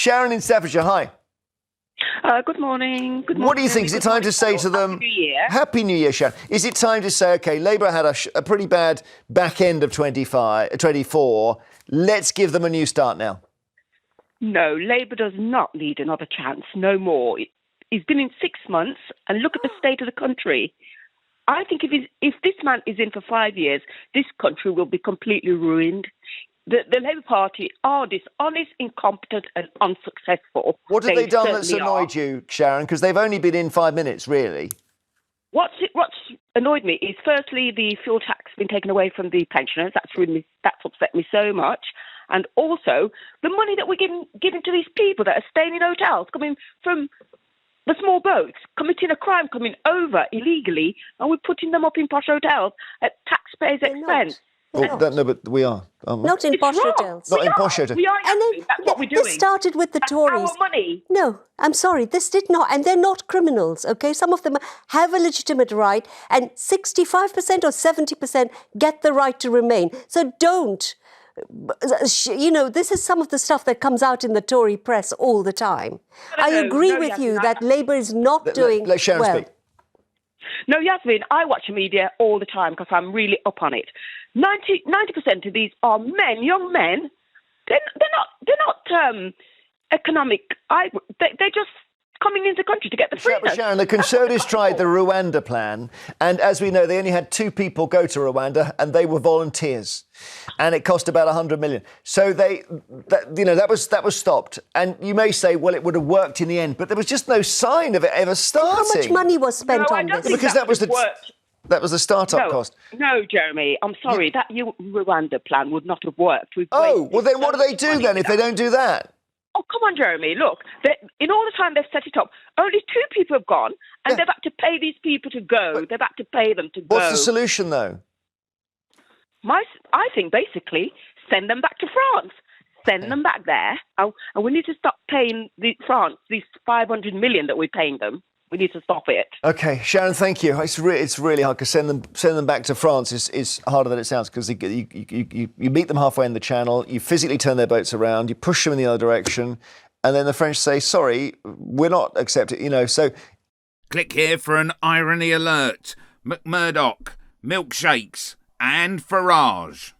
Sharon in Staffordshire, hi. Good morning. Good morning. What do you think? Is it time to say to them... Happy New Year. Happy New Year, Sharon. Is it time to say, OK, Labour had a pretty bad back end of 24. Let's give them a new start now. No, Labour does not need another chance. No more. He's been in 6 months, and look at the state of the country. I think if this man is in for 5 years, this country will be completely ruined. The Labour Party are dishonest, incompetent and unsuccessful. What have they done that's annoyed you, Sharon? Because they've only been in 5 minutes, really. What's annoyed me is, firstly, the fuel tax been taken away from the pensioners. That's upset me so much. And also, the money that we're giving to these people that are staying in hotels, coming from the small boats, committing a crime, coming over illegally, and we're putting them up in posh hotels at taxpayers' expense. No, but we are. Not in posh hotels. Not in posh hotels. We are. That's what we're doing. This started with the Tories. Our money. No, I'm sorry, this did not. And they're not criminals, OK? Some of them have a legitimate right, and 65% or 70% get the right to remain. So don't. You know, this is some of the stuff that comes out in the Tory press all the time. I agree with you that Labour is not doing let Sharon well. Speak. No, Yasmin, I watch media all the time because I'm really up on it. 90% of these are men, young men. They're not economic. They're just coming into the country to get the freedom. Sharon, the Conservatives tried the Rwanda plan, and as we know, they only had 2 people go to Rwanda, and they were volunteers, and it cost about 100 million. So that was stopped. And you may say, well, it would have worked in the end, but there was just no sign of it ever starting. How much money was spent on this? Because that was the start-up cost. No, Jeremy, I'm sorry. That Rwanda plan would not have worked. Well, then what do they do then if they don't do that? Oh, come on, Jeremy. Look, in all the time they've set it up, only 2 people have gone, and they've had to pay these people to go. They've had to pay them to go. What's the solution, though? I think, basically, send them back to France. Send them back there. And we need to stop paying France these 500 million that we're paying them. We need to stop it. OK, Sharon, thank you. It's really hard because send them back to France is harder than it sounds, because you meet them halfway in the channel, you physically turn their boats around, you push them in the other direction, and then the French say, sorry, we're not accepting, so... Click here for an irony alert. McMurdoch, milkshakes and Farage.